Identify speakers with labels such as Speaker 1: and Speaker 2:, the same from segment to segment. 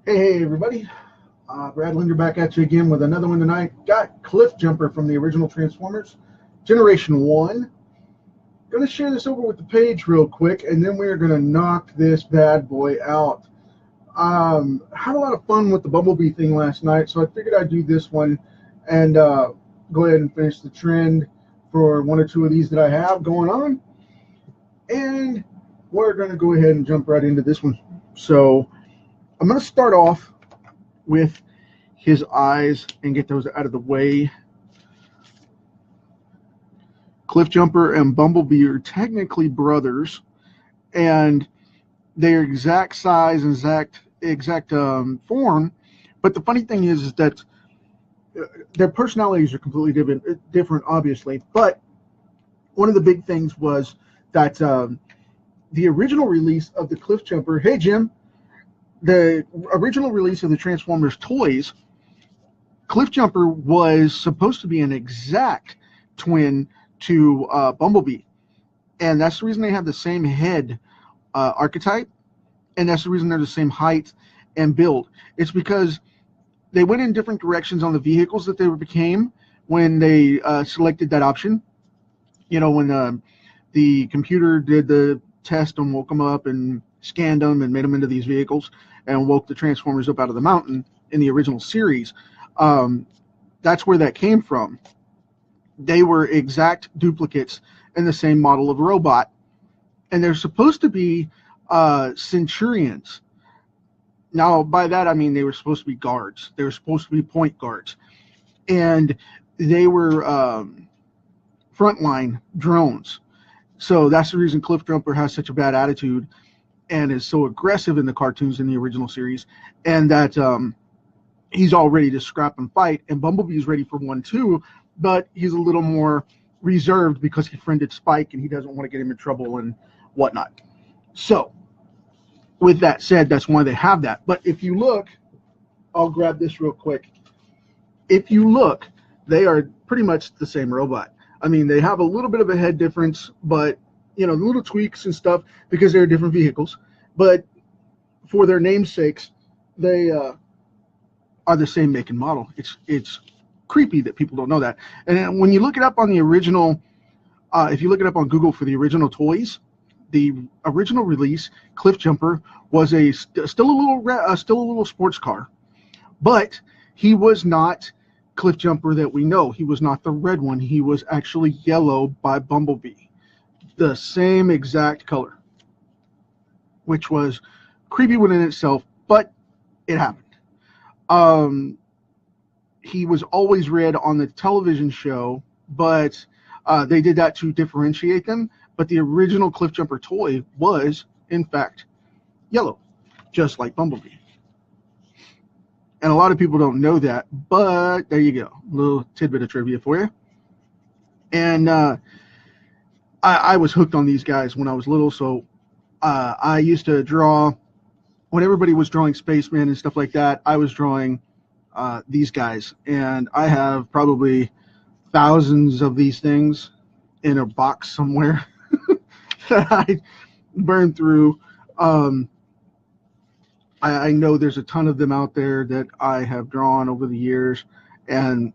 Speaker 1: Hey everybody, Brad Linder back at you again with another one tonight. Got CliffJumper from the original Transformers, Generation 1. Going to share this over with the page real quick, and then we're going to knock this bad boy out. Had a lot of fun with the Bumblebee thing last night, so I figured I'd do this one and go ahead and finish the trend for one or two of these that I have going on. And we're going to go ahead and jump right into this one. So I'm going to start off with his eyes and get those out of the way. CliffJumper and Bumblebee are technically brothers, and they're exact size and exact form. But the funny thing is that their personalities are completely different, obviously. But one of the big things was that the original release of the CliffJumper, hey Jim, the original release of the Transformers toys, CliffJumper was supposed to be an exact twin to Bumblebee, and that's the reason they have the same head archetype, and that's the reason they're the same height and build. It's because they went in different directions on the vehicles that they became when they selected that option. You know, when the computer did the test and woke them up and scanned them and made them into these vehicles and woke the Transformers up out of the mountain in the original series. That's where that came from. They were exact duplicates in the same model of robot, and they're supposed to be Centurions. Now, by that I mean they were supposed to be guards. They were supposed to be point guards, and they were frontline drones. So that's the reason CliffJumper has such a bad attitude and is so aggressive in the cartoons in the original series, and that he's all ready to scrap and fight, and Bumblebee's ready for one too, but he's a little more reserved because he friended Spike and he doesn't want to get him in trouble and whatnot. So with that said, that's why they have that. But if you look, I'll grab this real quick. If you look, they are pretty much the same robot. I mean, they have a little bit of a head difference, but you know, little tweaks and stuff because they're different vehicles. But for their namesakes, they are the same make and model. It's creepy that people don't know that. And when you look it up on the original, if you look it up on Google for the original toys, the original release, CliffJumper was still a little sports car, but he was not CliffJumper that we know. He was not the red one. He was actually yellow by Bumblebee, the same exact color, which was creepy within itself, but it happened. He was always red on the television show, but they did that to differentiate them. But the original CliffJumper toy was, in fact, yellow, just like Bumblebee. And a lot of people don't know that, but there you go. A little tidbit of trivia for you. And I was hooked on these guys when I was little, so I used to draw, when everybody was drawing Spaceman and stuff like that, I was drawing these guys. And I have probably thousands of these things in a box somewhere that I burned through. I know there's a ton of them out there that I have drawn over the years, and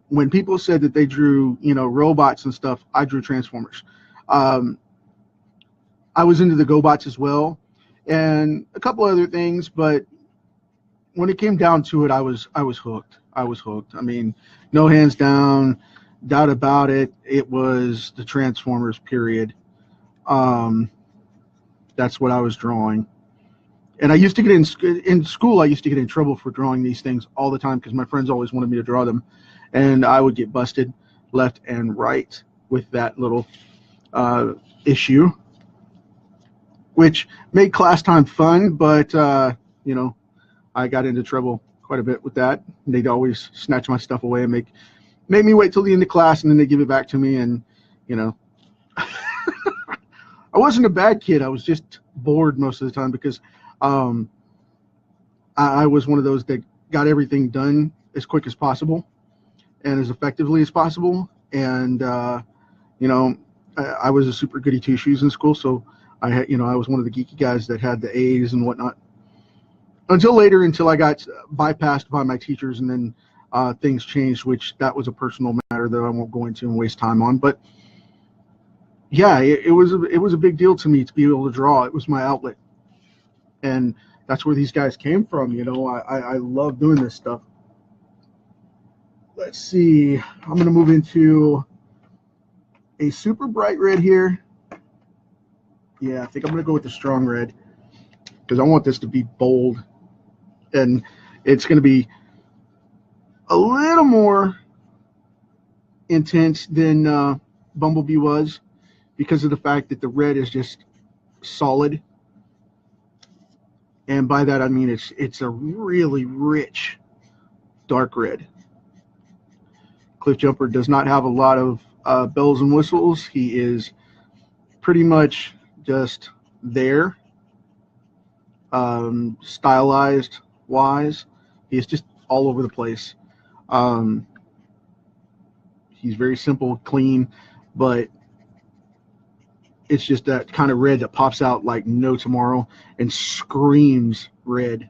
Speaker 1: when people said that they drew, you know, robots and stuff, I drew Transformers. I was into the GoBots as well, and a couple other things, but when it came down to it, I was hooked. I was hooked. I mean, no hands down, doubt about it. It was the Transformers, period. That's what I was drawing. And I used to get in school, I used to get in trouble for drawing these things all the time because my friends always wanted me to draw them. And I would get busted left and right with that little issue, which made class time fun, but, you know, I got into trouble quite a bit with that. They'd always snatch my stuff away and make me wait till the end of class, and then they give it back to me. And, you know, I wasn't a bad kid. I was just bored most of the time because I was one of those that got everything done as quick as possible and as effectively as possible. And, you know, I was a super goody two shoes in school. So I was one of the geeky guys that had the A's and whatnot. until later, until I got bypassed by my teachers, and then things changed, which that was a personal matter that I won't go into and waste time on. But yeah, it was a big deal to me to be able to draw. It was my outlet, and that's where these guys came from. You know, I love doing this stuff. Let's see. I'm going to move into a super bright red here. Yeah, I think I'm going to go with the strong red because I want this to be bold, and it's going to be a little more intense than Bumblebee was because of the fact that the red is just solid. And by that I mean it's a really rich dark red. CliffJumper does not have a lot of bells and whistles. He is pretty much just there, stylized wise. He is just all over the place. He's very simple, clean, but it's just that kind of red that pops out like no tomorrow and screams red,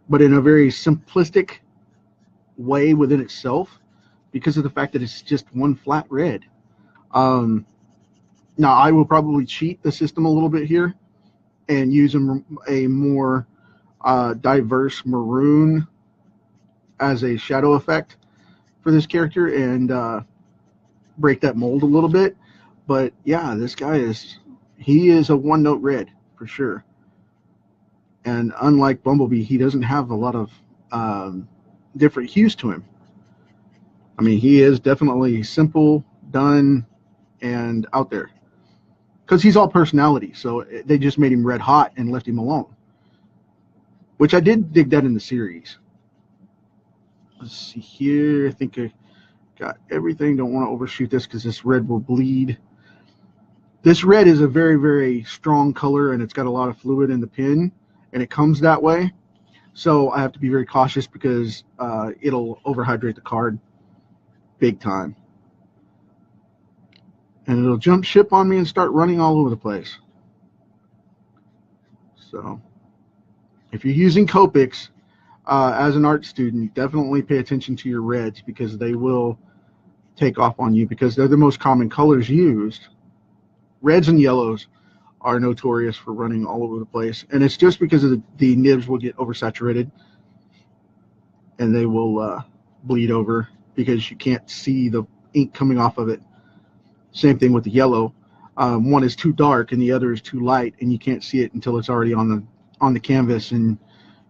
Speaker 1: but in a very simplistic way within itself because of the fact that it's just one flat red. Now I will probably cheat the system a little bit here and use a more diverse maroon as a shadow effect for this character and break that mold a little bit. But yeah, this guy he is a one-note red for sure. And unlike Bumblebee, he doesn't have a lot of different hues to him. I mean, he is definitely simple, done, and out there. Because he's all personality, so they just made him red hot and left him alone. Which I did dig that in the series. Let's see here. I think I got everything. Don't want to overshoot this because this red will bleed. This red is a very, very strong color, and it's got a lot of fluid in the pin, and it comes that way. So I have to be very cautious because it'll overhydrate the card big time. And it'll jump ship on me and start running all over the place. So if you're using Copics as an art student, definitely pay attention to your reds because they will take off on you because they're the most common colors used. Reds and yellows are notorious for running all over the place, and it's just because of the nibs will get oversaturated and they will bleed over because you can't see the ink coming off of it. Same thing with the yellow. One is too dark and the other is too light, and you can't see it until it's already on the canvas, and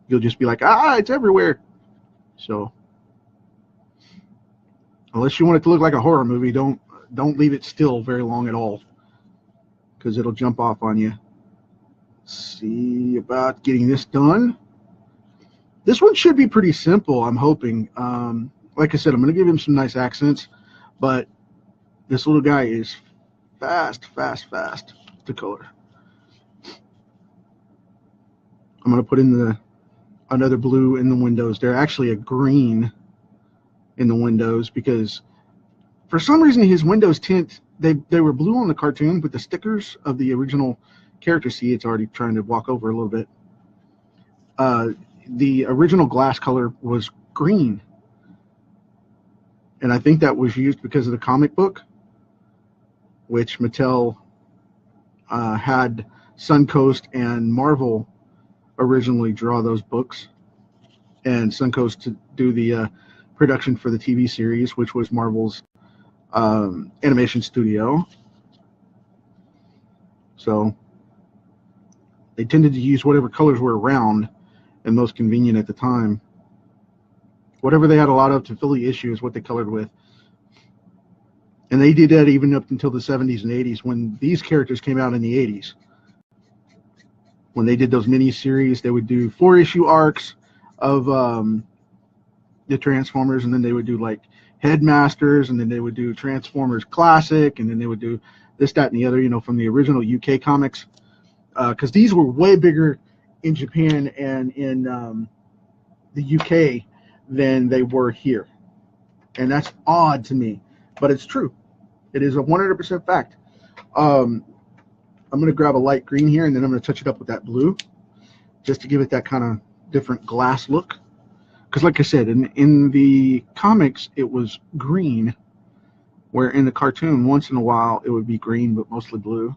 Speaker 1: you'll just be like, it's everywhere. So unless you want it to look like a horror movie, don't leave it still very long at all because it'll jump off on you. Let's see about getting this done. This one should be pretty simple, I'm hoping. Like I said, I'm going to give him some nice accents, but this little guy is fast to color. I'm going to put in another blue in the windows. They're actually a green in the windows because for some reason his windows tint, they were blue on the cartoon, but the stickers of the original character, see, it's already trying to walk over a little bit. The original glass color was green. And I think that was used because of the comic book, which Mattel had Suncoast and Marvel originally draw those books, and Suncoast to do the production for the TV series, which was Marvel's animation studio. So they tended to use whatever colors were around and most convenient at the time. Whatever they had a lot of to fill the issue is what they colored with. And they did that even up until the 70s and 80s when these characters came out in the 80s. When they did those mini-series, they would do 4-issue arcs of the Transformers, and then they would do like Headmasters, and then they would do Transformers Classic, and then they would do this, that, and the other, you know, from the original UK comics. Because these were way bigger in Japan and in the UK than they were here. And that's odd to me, but it's true. It is a 100% fact. I'm going to grab a light green here, and then I'm going to touch it up with that blue. just to give it that kind of different glass look. Because like I said, in the comics, it was green, where in the cartoon, once in a while, it would be green, but mostly blue.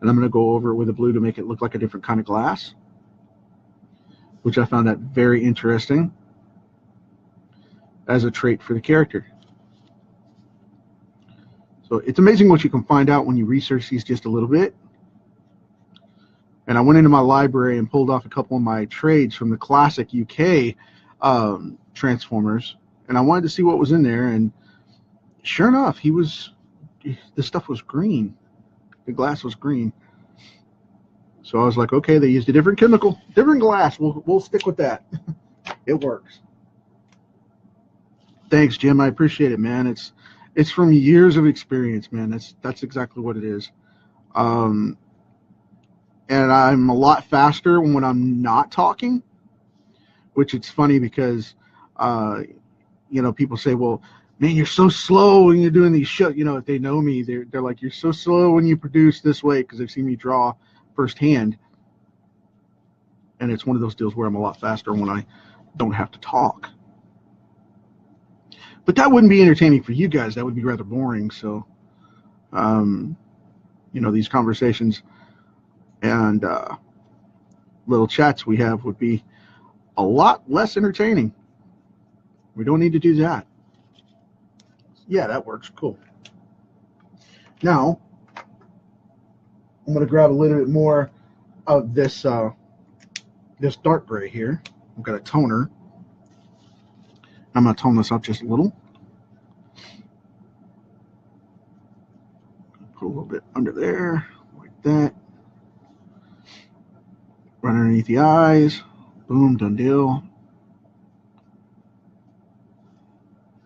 Speaker 1: And I'm going to go over it with the blue to make it look like a different kind of glass, which I found that very interesting as a trait for the character. So it's amazing what you can find out when you research these just a little bit. And I went into my library and pulled off a couple of my trades from the classic UK Transformers, and I wanted to see what was in there, and sure enough, the stuff was green. The glass was green. So I was like, okay, they used a different chemical, different glass. We'll stick with that. It works. Thanks, Jim. I appreciate it, man. It's from years of experience, man. That's exactly what it is. And I'm a lot faster when I'm not talking, which it's funny because, people say, well, man, you're so slow when you're doing these shows. If they know me, they're like, you're so slow when you produce this way, because they've seen me draw firsthand. And it's one of those deals where I'm a lot faster when I don't have to talk. But that wouldn't be entertaining for you guys. That would be rather boring. So, these conversations and little chats we have would be a lot less entertaining. We don't need to do that. Yeah, that works. Cool. Now, I'm going to grab a little bit more of this this dark gray here. I've got a toner. I'm going to tone this up just a little. Put a little bit under there, like that. Right underneath the eyes. Boom, done deal.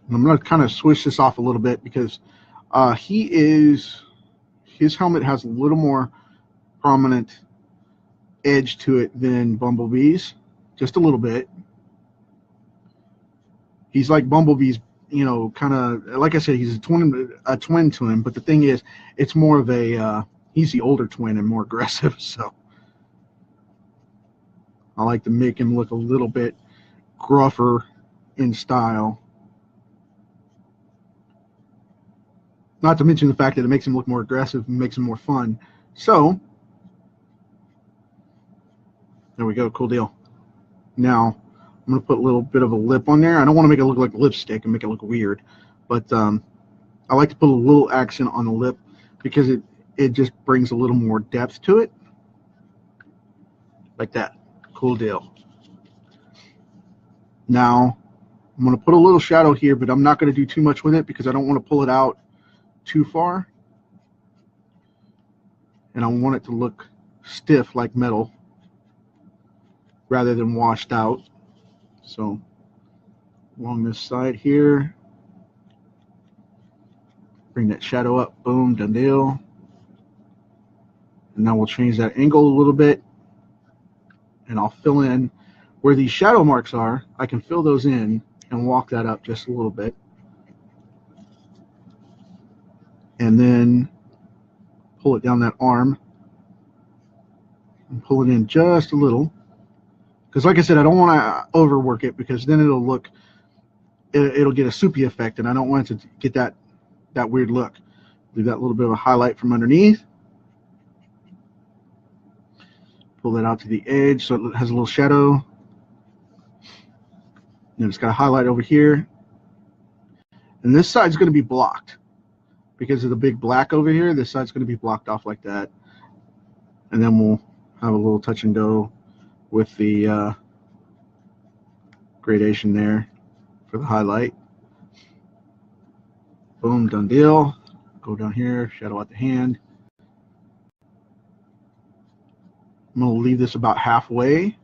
Speaker 1: And I'm going to kind of switch this off a little bit because his helmet has a little more prominent edge to it than Bumblebee's, just a little bit. He's like Bumblebee's, kind of, like I said, he's a twin to him, but the thing is, it's more of a, he's the older twin and more aggressive, so I like to make him look a little bit gruffer in style. Not to mention the fact that it makes him look more aggressive and makes him more fun. So, there we go, cool deal. Now, I'm going to put a little bit of a lip on there. I don't want to make it look like lipstick and make it look weird, but I like to put a little accent on the lip because it just brings a little more depth to it. Like that. Cool deal. Now, I'm going to put a little shadow here, but I'm not going to do too much with it because I don't want to pull it out too far. And I want it to look stiff like metal rather than washed out. So along this side here, bring that shadow up, boom, done deal. And now we'll change that angle a little bit, and I'll fill in where these shadow marks are. I can fill those in and walk that up just a little bit. And then pull it down that arm and pull it in just a little. Because like I said, I don't want to overwork it because then it'll get a soupy effect, and I don't want it to get that weird look. Leave that little bit of a highlight from underneath. Pull that out to the edge so it has a little shadow. And it's got a highlight over here. And this side's going to be blocked. Because of the big black over here, this side's going to be blocked off like that. And then we'll have a little touch and go with the gradation there for the highlight. Boom, done deal. Go down here, shadow out the hand. I'm going to leave this about halfway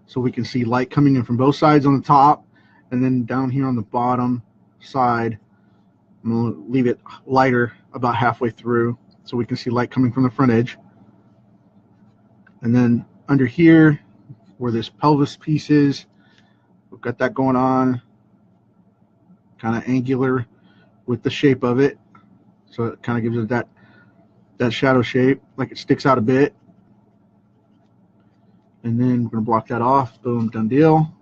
Speaker 1: so we can see light coming in from both sides on the top, and then down here on the bottom side, I'm going to leave it lighter about halfway through so we can see light coming from the front edge. And then under here, where this pelvis piece is, we've got that going on, kind of angular with the shape of it. So it kind of gives it that shadow shape, like it sticks out a bit. And then we're going to block that off. Boom, done deal.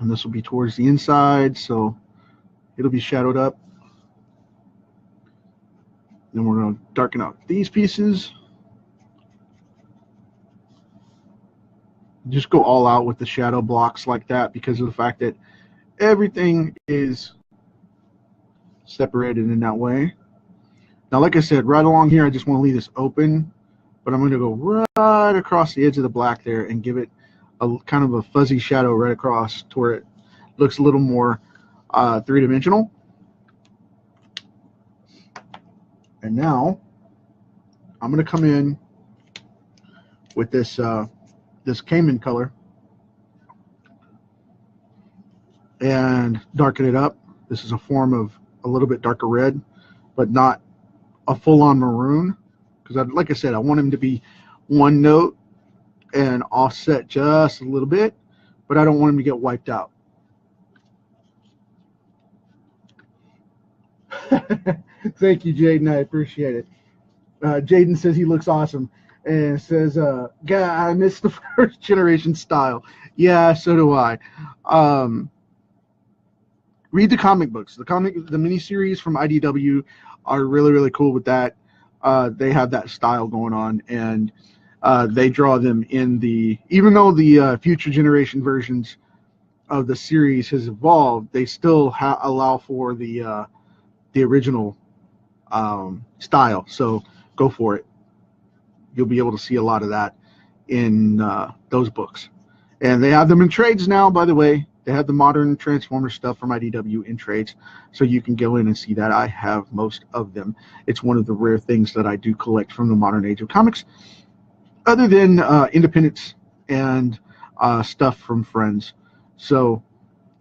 Speaker 1: And this will be towards the inside, so it'll be shadowed up. Then we're going to darken out these pieces. Just go all out with the shadow blocks like that because of the fact that everything is separated in that way. Now, like I said, right along here, I just want to leave this open, but I'm going to go right across the edge of the black there and give it a kind of a fuzzy shadow right across to where it looks a little more three-dimensional. And now I'm going to come in with this this Cayman color and darken it up. This is a form of a little bit darker red, but not a full-on maroon, because like I said, I want him to be one note and offset just a little bit, but I don't want him to get wiped out. Thank you, Jaden. I appreciate it. Jaden says he looks awesome and says, God, I miss the first generation style. Yeah, so do I. Read the comic books. The miniseries from IDW are really, really cool with that. They have that style going on, and they draw them in the, even though the future generation versions of the series has evolved, they still allow for the original style. So go for it. You'll be able to see a lot of that in those books. And they have them in trades now, by the way. They have the modern Transformer stuff from IDW in trades, so you can go in and see that. I have most of them. It's one of the rare things that I do collect from the modern age of comics, other than independents and stuff from friends. So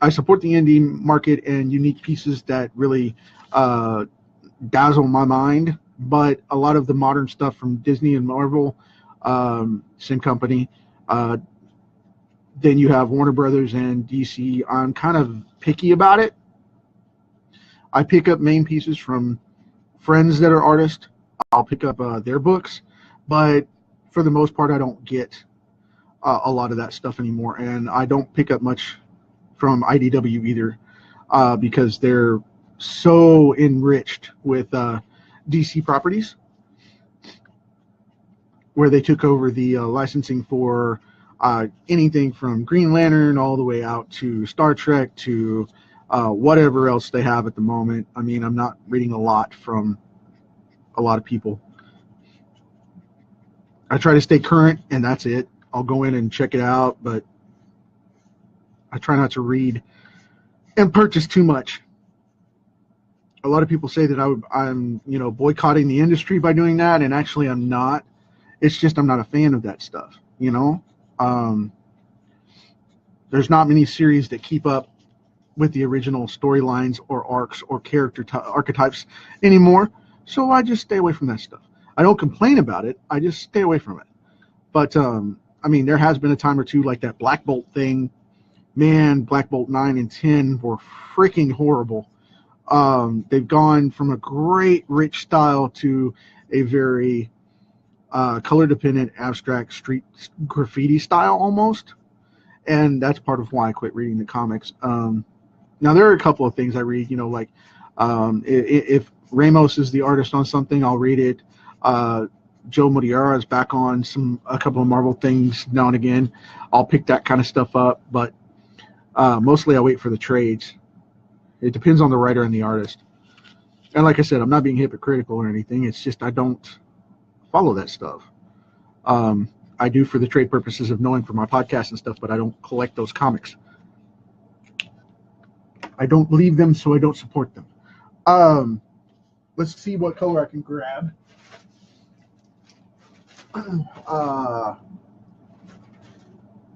Speaker 1: I support the indie market and unique pieces that really dazzle my mind, but a lot of the modern stuff from Disney and Marvel, same company, then you have Warner Brothers and DC. I'm kind of picky about it. I pick up main pieces from friends that are artists. I'll pick up their books, but for the most part, I don't get a lot of that stuff anymore, and I don't pick up much from IDW either, because they're so enriched with DC properties, where they took over the licensing for anything from Green Lantern all the way out to Star Trek to whatever else they have at the moment. I mean, I'm not reading a lot from a lot of people. I try to stay current, and that's it. I'll go in and check it out, but I try not to read and purchase too much. A lot of people say that I'm boycotting the industry by doing that, and actually I'm not. It's just I'm not a fan of that stuff, you know. There's not many series that keep up with the original storylines or arcs or character archetypes anymore, so I just stay away from that stuff. I don't complain about it, I just stay away from it. But I mean, there has been a time or two like that Black Bolt thing. Man, Black Bolt 9 and 10 were freaking horrible. They've gone from a great rich style to a very color dependent abstract street graffiti style almost, and that's part of why I quit reading the comics. Now there are a couple of things I read, like if Ramos is the artist on something, I'll read it. Joe Modiara is back on a couple of Marvel things now and again. I'll pick that kind of stuff up, but mostly I wait for the trades. It depends on the writer and the artist. And like I said, I'm not being hypocritical or anything. It's just I don't follow that stuff. I do for the trade purposes of knowing for my podcast and stuff, but I don't collect those comics. I don't believe them, so I don't support them. Let's see what color I can grab.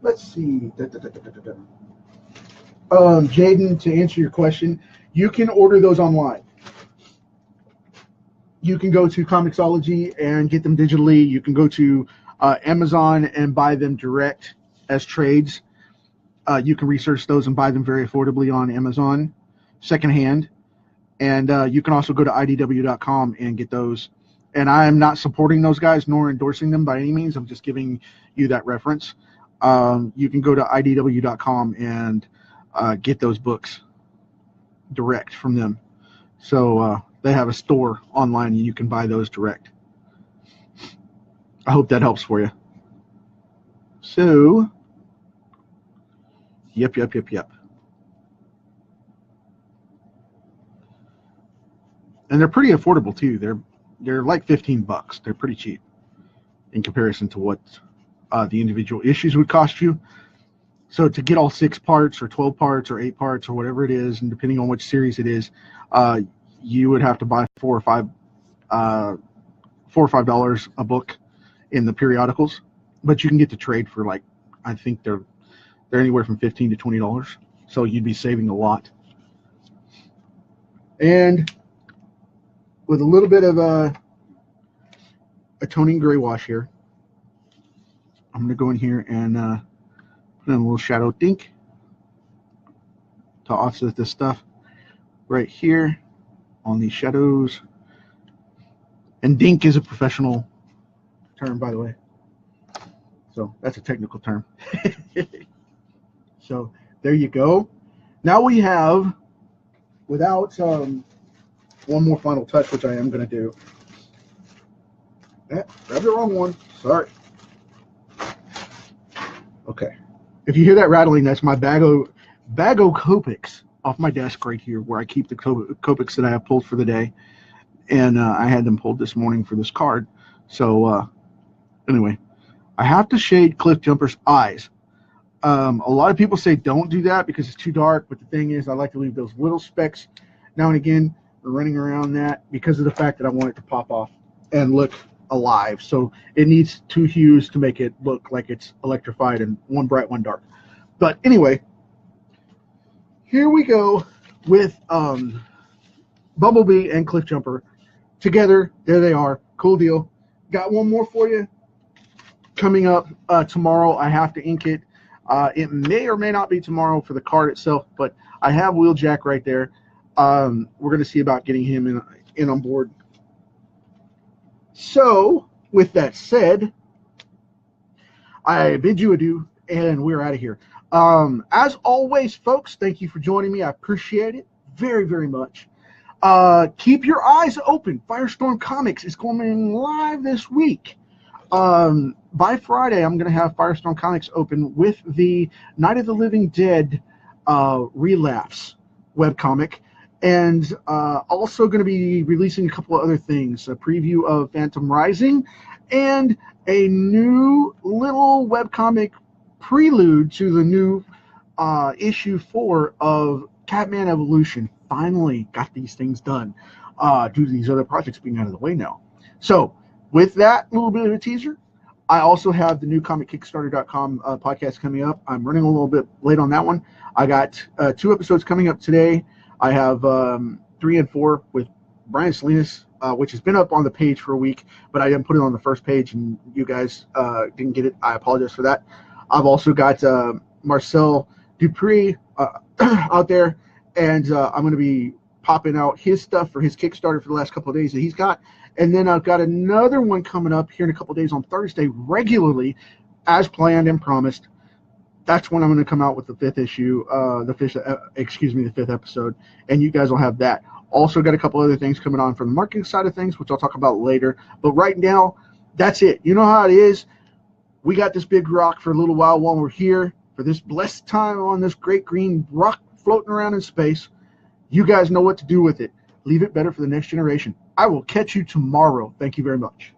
Speaker 1: Let's see. Jaden, to answer your question, you can order those online. You can go to Comixology and get them digitally. You can go to Amazon and buy them direct as trades. You can research those and buy them very affordably on Amazon, secondhand. And you can also go to IDW.com and get those and I am not supporting those guys nor endorsing them by any means. I'm just giving you that reference. You can go to idw.com and get those books direct from them. So they have a store online and you can buy those direct. I hope that helps for you. So, yep. And they're pretty affordable too. They're like $15. They're pretty cheap in comparison to what the individual issues would cost you. So to get all 6 parts or 12 parts or 8 parts or whatever it is, and depending on which series it is, you would have to buy $4 or $5 a book in the periodicals. But you can get the trade for, like, I think they're anywhere from $15 to $20. So you'd be saving a lot. And with a little bit of a toning gray wash here, I'm going to go in here and put in a little shadow dink to offset this stuff right here on these shadows. And dink is a professional term, by the way. So that's a technical term. So there you go. Now we have, without one more final touch, which I am going to do. Grab the wrong one. Sorry. Okay. If you hear that rattling, that's my bag of Copics off my desk right here, where I keep the Copics that I have pulled for the day. And I had them pulled this morning for this card. So anyway, I have to shade CliffJumper's eyes. A lot of people say don't do that because it's too dark, but the thing is, I like to leave those little specks now and again running around that because of the fact that I want it to pop off and look alive. So it needs 2 hues to make it look like it's electrified, and one bright, one dark. But anyway, here we go with Bumblebee and CliffJumper together. There they are. Cool deal. Got one more for you coming up tomorrow. I have to ink it. It may or may not be tomorrow for the card itself, but I have Wheeljack right there. We're going to see about getting him in on board. So, with that said, I bid you adieu, and we're out of here. As always, folks, thank you for joining me. I appreciate it very, very much. Keep your eyes open. Firestorm Comics is coming live this week. By Friday, I'm going to have Firestorm Comics open with the Night of the Living Dead Relapse webcomic. And also going to be releasing a couple of other things, a preview of Phantom Rising and a new little webcomic prelude to the new issue 4 of Catman Evolution. Finally got these things done due to these other projects being out of the way now. So with that little bit of a teaser, I also have the new ComicKickstarter.com podcast coming up. I'm running a little bit late on that one. I got 2 episodes coming up today. I have 3 and 4 with Brian Salinas, which has been up on the page for a week, but I didn't put it on the first page, and you guys didn't get it. I apologize for that. I've also got Marcel Dupree out there, and I'm going to be popping out his stuff for his Kickstarter for the last couple of days that he's got. And then I've got another one coming up here in a couple of days on Thursday regularly, as planned and promised. That's when I'm going to come out with the 5th issue, the 5th episode, and you guys will have that. Also got a couple other things coming on from the marketing side of things, which I'll talk about later. But right now, that's it. You know how it is. We got this big rock for a little while we're here, for this blessed time on this great green rock floating around in space. You guys know what to do with it. Leave it better for the next generation. I will catch you tomorrow. Thank you very much.